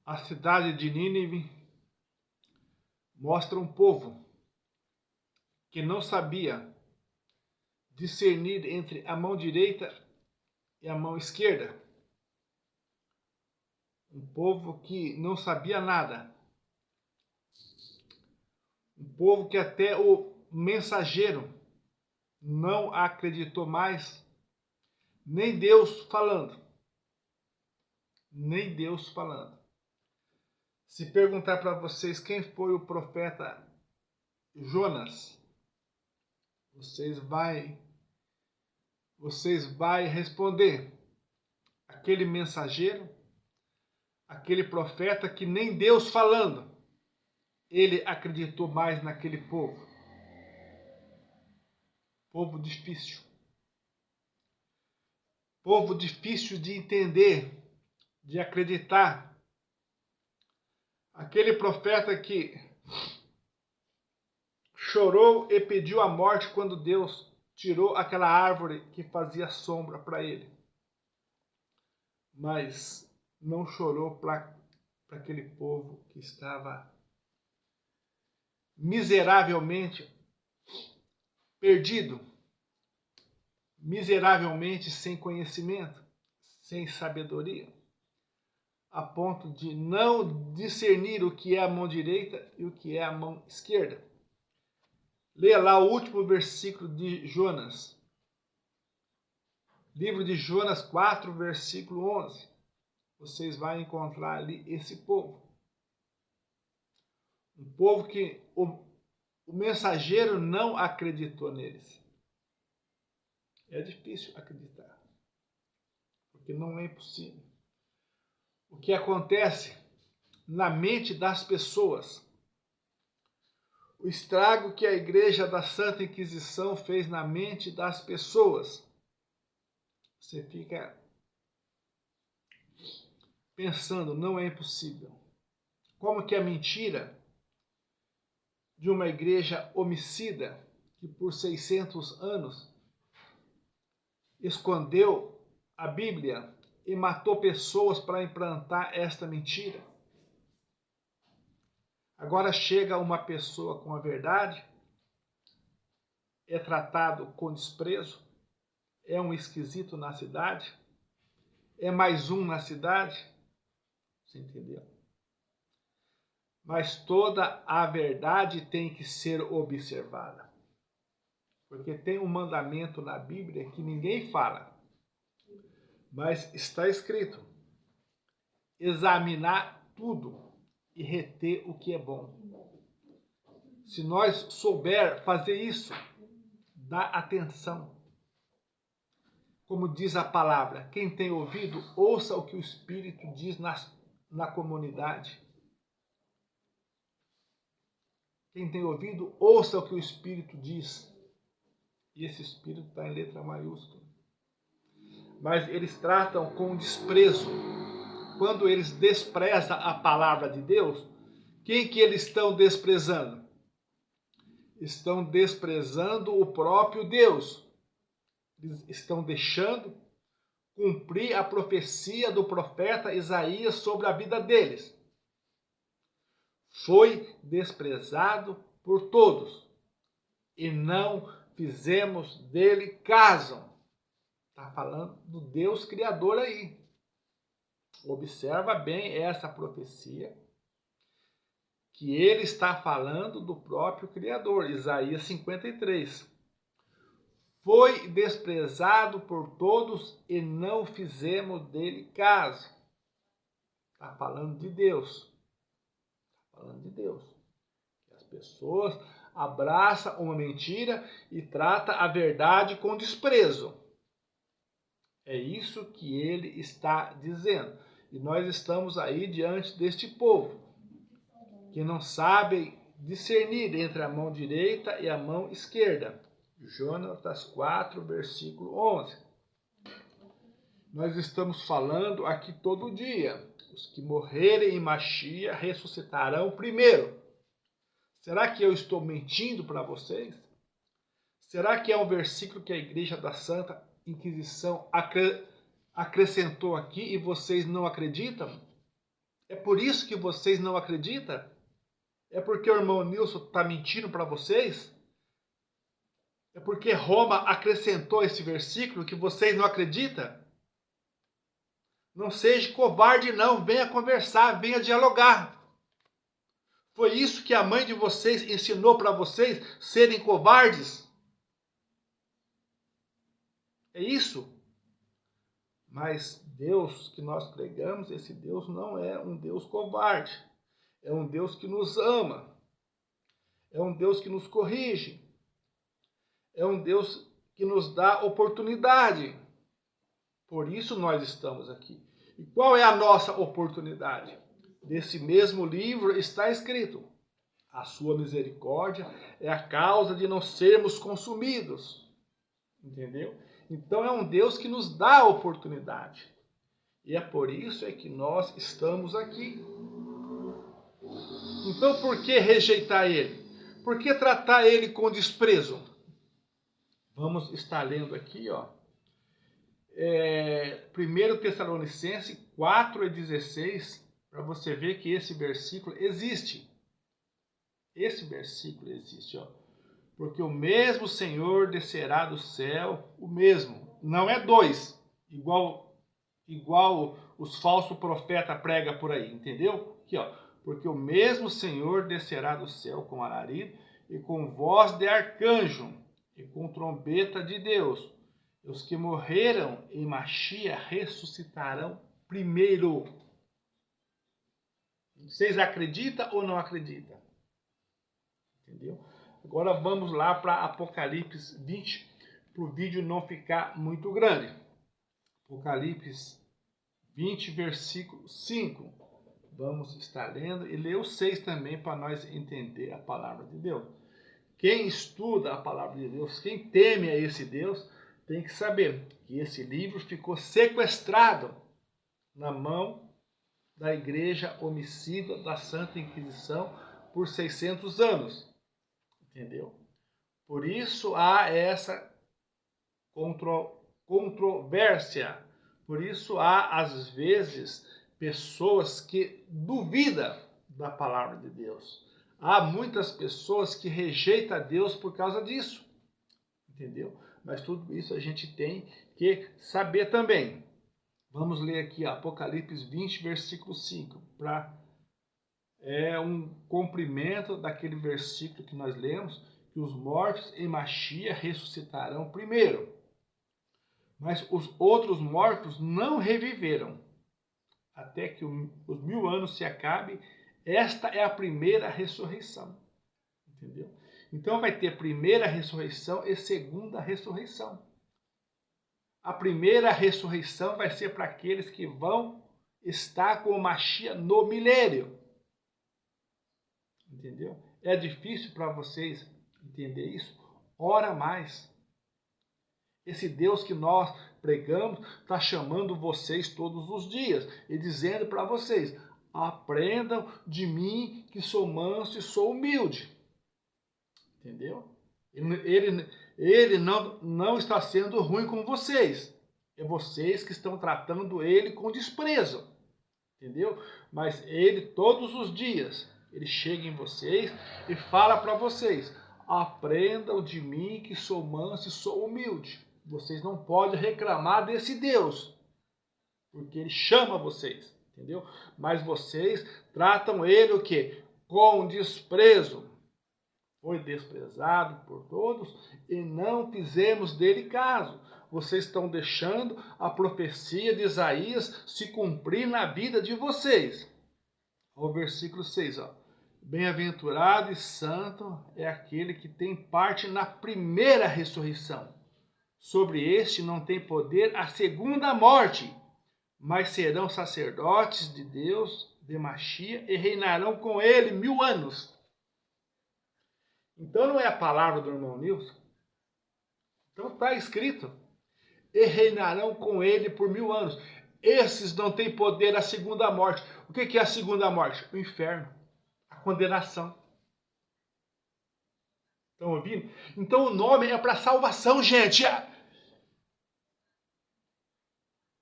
A cidade de Nínive mostra um povo que não sabia discernir entre a mão direita e a mão esquerda. Um povo que não sabia nada. Um povo que até o mensageiro não acreditou mais, nem Deus falando. Nem Deus falando. Se perguntar para vocês quem foi o profeta Jonas, vocês vai responder aquele mensageiro, aquele profeta que nem Deus falando, ele acreditou mais naquele povo. Povo difícil. Povo difícil de entender, de acreditar. Aquele profeta que chorou e pediu a morte quando Deus tirou aquela árvore que fazia sombra para ele. Mas não chorou para aquele povo que estava miseravelmente perdido, miseravelmente sem conhecimento, sem sabedoria, a ponto de não discernir o que é a mão direita e o que é a mão esquerda. Leia lá o último versículo de Jonas. Livro de Jonas 4, versículo 11. Vocês vão encontrar ali esse povo. Um povo que o mensageiro não acreditou neles. É difícil acreditar, porque não é impossível. O que acontece na mente das pessoas, o estrago que a Igreja da Santa Inquisição fez na mente das pessoas, você fica pensando, não é impossível. Como que a mentira de uma igreja homicida, que por 600 anos escondeu a Bíblia e matou pessoas para implantar esta mentira. Agora chega uma pessoa com a verdade, é tratado com desprezo, é um esquisito na cidade, é mais um na cidade, você entendeu? Mas toda a verdade tem que ser observada. Porque tem um mandamento na Bíblia que ninguém fala, mas está escrito: examinar tudo e reter o que é bom. Se nós souber fazer isso, dá atenção. Como diz a palavra, quem tem ouvido, ouça o que o Espírito diz na comunidade. Quem tem ouvido, ouça o que o Espírito diz. E esse Espírito está em letra maiúscula. Mas eles tratam com desprezo. Quando eles desprezam a palavra de Deus, quem que eles estão desprezando? Estão desprezando o próprio Deus. Eles estão deixando cumprir a profecia do profeta Isaías sobre a vida deles. Foi desprezado por todos e não fizemos dele caso. Está falando do Deus Criador aí. Observa bem essa profecia, que ele está falando do próprio Criador, Isaías 53. Foi desprezado por todos e não fizemos dele caso. Está falando de Deus. Está falando de Deus. As pessoas abraçam uma mentira e tratam a verdade com desprezo. É isso que ele está dizendo. E nós estamos aí diante deste povo, que não sabe discernir entre a mão direita e a mão esquerda. Jonas 4, versículo 11. Nós estamos falando aqui todo dia. Os que morrerem em Machia ressuscitarão primeiro. Será que eu estou mentindo para vocês? Será que é um versículo que a Igreja da Santa Inquisição acrescentou aqui e vocês não acreditam? É por isso que vocês não acreditam? É porque o irmão Nilson está mentindo para vocês? É porque Roma acrescentou esse versículo que vocês não acreditam? Não seja covarde não, venha conversar, venha dialogar. Foi isso que a mãe de vocês ensinou para vocês serem covardes? É isso? Mas Deus que nós pregamos, esse Deus não é um Deus covarde. É um Deus que nos ama. É um Deus que nos corrige. É um Deus que nos dá oportunidade. Por isso nós estamos aqui. E qual é a nossa oportunidade? Nesse mesmo livro está escrito: a sua misericórdia é a causa de não sermos consumidos. Entendeu? Então é um Deus que nos dá a oportunidade. E é por isso é que nós estamos aqui. Então por que rejeitar ele? Por que tratar ele com desprezo? Vamos estar lendo aqui, ó. 1 Tessalonicenses 4:16, para você ver que esse versículo existe. Esse versículo existe, ó. Porque o mesmo Senhor descerá do céu, o mesmo. Não é dois, igual os falsos profetas pregam por aí, entendeu? Aqui, ó. Porque o mesmo Senhor descerá do céu com alarido e com voz de arcanjo e com trombeta de Deus. Os que morreram em Machia ressuscitarão primeiro. Vocês acreditam ou não acreditam? Entendeu? Agora vamos lá para Apocalipse 20, para o vídeo não ficar muito grande. Apocalipse 20, versículo 5. Vamos estar lendo e ler o 6 também para nós entender a palavra de Deus. Quem estuda a palavra de Deus, quem teme a esse Deus, tem que saber que esse livro ficou sequestrado na mão da igreja homicida da Santa Inquisição por 600 anos. Entendeu? Por isso há essa controvérsia. Por isso há, às vezes, pessoas que duvidam da palavra de Deus. Há muitas pessoas que rejeitam Deus por causa disso. Entendeu? Mas tudo isso a gente tem que saber também. Vamos ler aqui Apocalipse 20, versículo 5. É um cumprimento daquele versículo que nós lemos, que os mortos em Machia ressuscitarão primeiro. Mas os outros mortos não reviveram. Até que os 1000 anos se acabem, esta é a primeira ressurreição. Entendeu? Então vai ter primeira ressurreição e segunda ressurreição. A primeira ressurreição vai ser para aqueles que vão estar com o Machia no milênio. Entendeu? É difícil para vocês entender isso? Ora mais. Esse Deus que nós pregamos está chamando vocês todos os dias e dizendo para vocês: aprendam de mim que sou manso e sou humilde. Entendeu? Ele não está sendo ruim com vocês. É vocês que estão tratando ele com desprezo. Entendeu? Mas ele, todos os dias, ele chega em vocês e fala para vocês: aprendam de mim que sou manso e sou humilde. Vocês não podem reclamar desse Deus, porque ele chama vocês, entendeu? Mas vocês tratam ele o quê? Com desprezo. Foi desprezado por todos e não fizemos dele caso. Vocês estão deixando a profecia de Isaías se cumprir na vida de vocês. O versículo 6, ó. Bem-aventurado e santo é aquele que tem parte na primeira ressurreição. Sobre este não tem poder a segunda morte, mas serão sacerdotes de Deus, de Machia, e reinarão com ele 1000 anos. Então não é a palavra do irmão Nilson? Então está escrito. E reinarão com ele por 1000 anos. Esses não têm poder a segunda morte. O que é a segunda morte? O inferno. A condenação. Estão ouvindo? Então o nome é para salvação, gente.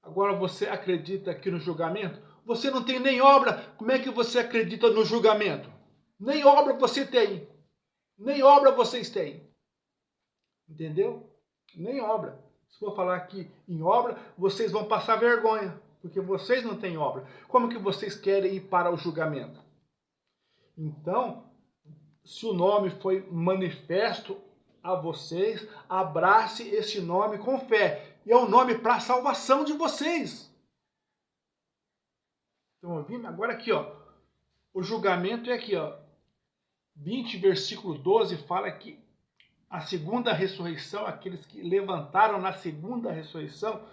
Agora você acredita aqui no julgamento? Você não tem nem obra, como é que você acredita no julgamento? Nem obra você tem. Nem obra vocês têm. Entendeu? Nem obra. Se for falar aqui em obra, vocês vão passar vergonha, porque vocês não têm obra. Como que vocês querem ir para o julgamento? Então, se o nome foi manifesto a vocês, abrace esse nome com fé. E é um nome para a salvação de vocês. Estão ouvindo? Agora aqui, ó. O julgamento é aqui, ó. 20, versículo 12, fala que a segunda ressurreição, aqueles que levantaram na segunda ressurreição,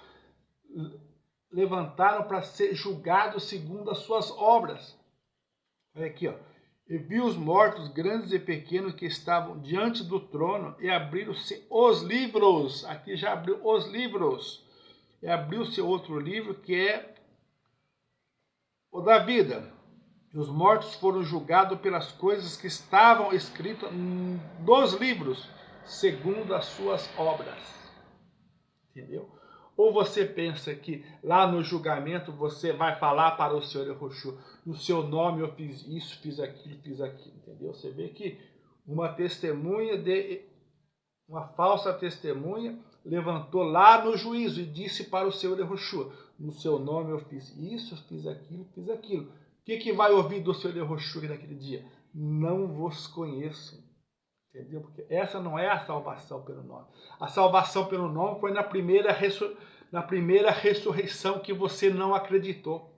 levantaram para ser julgados segundo as suas obras. Olha aqui, ó. E vi os mortos, grandes e pequenos, que estavam diante do trono, e abriram-se os livros. Aqui já abriu os livros. E abriu-se outro livro, que é o da vida. E os mortos foram julgados pelas coisas que estavam escritas nos livros, segundo as suas obras. Entendeu? Ou você pensa que lá no julgamento você vai falar para o Senhor Yahushua, no seu nome eu fiz isso, fiz aquilo, entendeu? Você vê que uma falsa testemunha levantou lá no juízo e disse para o Senhor Yahushua, no seu nome eu fiz isso, fiz aquilo, fiz aquilo. O que vai ouvir do Senhor Yahushua naquele dia? Não vos conheço. Entendeu? Porque essa não é a salvação pelo nome. A salvação pelo nome foi na primeira ressurreição que você não acreditou.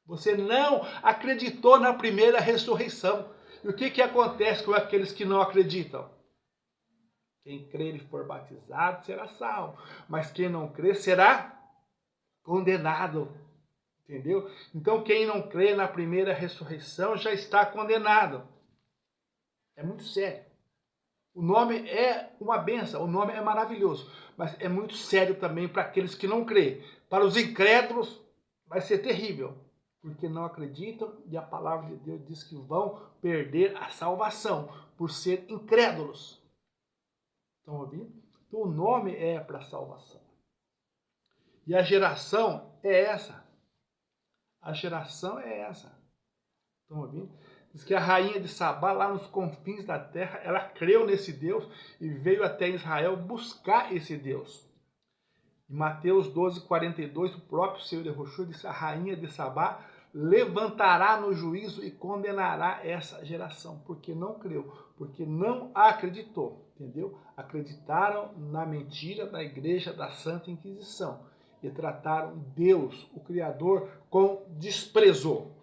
Você não acreditou na primeira ressurreição. E o que acontece com aqueles que não acreditam? Quem crer e for batizado será salvo. Mas quem não crer será condenado. Entendeu? Então quem não crê na primeira ressurreição já está condenado. É muito sério. O nome é uma benção, o nome é maravilhoso, mas é muito sério também para aqueles que não creem. Para os incrédulos vai ser terrível, porque não acreditam e a palavra de Deus diz que vão perder a salvação por ser incrédulos. Estão ouvindo? Então o nome é para salvação. E a geração é essa. A geração é essa. Estão ouvindo? Diz que a rainha de Sabá, lá nos confins da terra, ela creu nesse Deus e veio até Israel buscar esse Deus. Em Mateus 12, 42, o próprio Senhor Yahushua disse: a rainha de Sabá levantará no juízo e condenará essa geração, porque não creu, porque não acreditou, entendeu? Acreditaram na mentira da igreja da Santa Inquisição e trataram Deus, o Criador, com desprezou.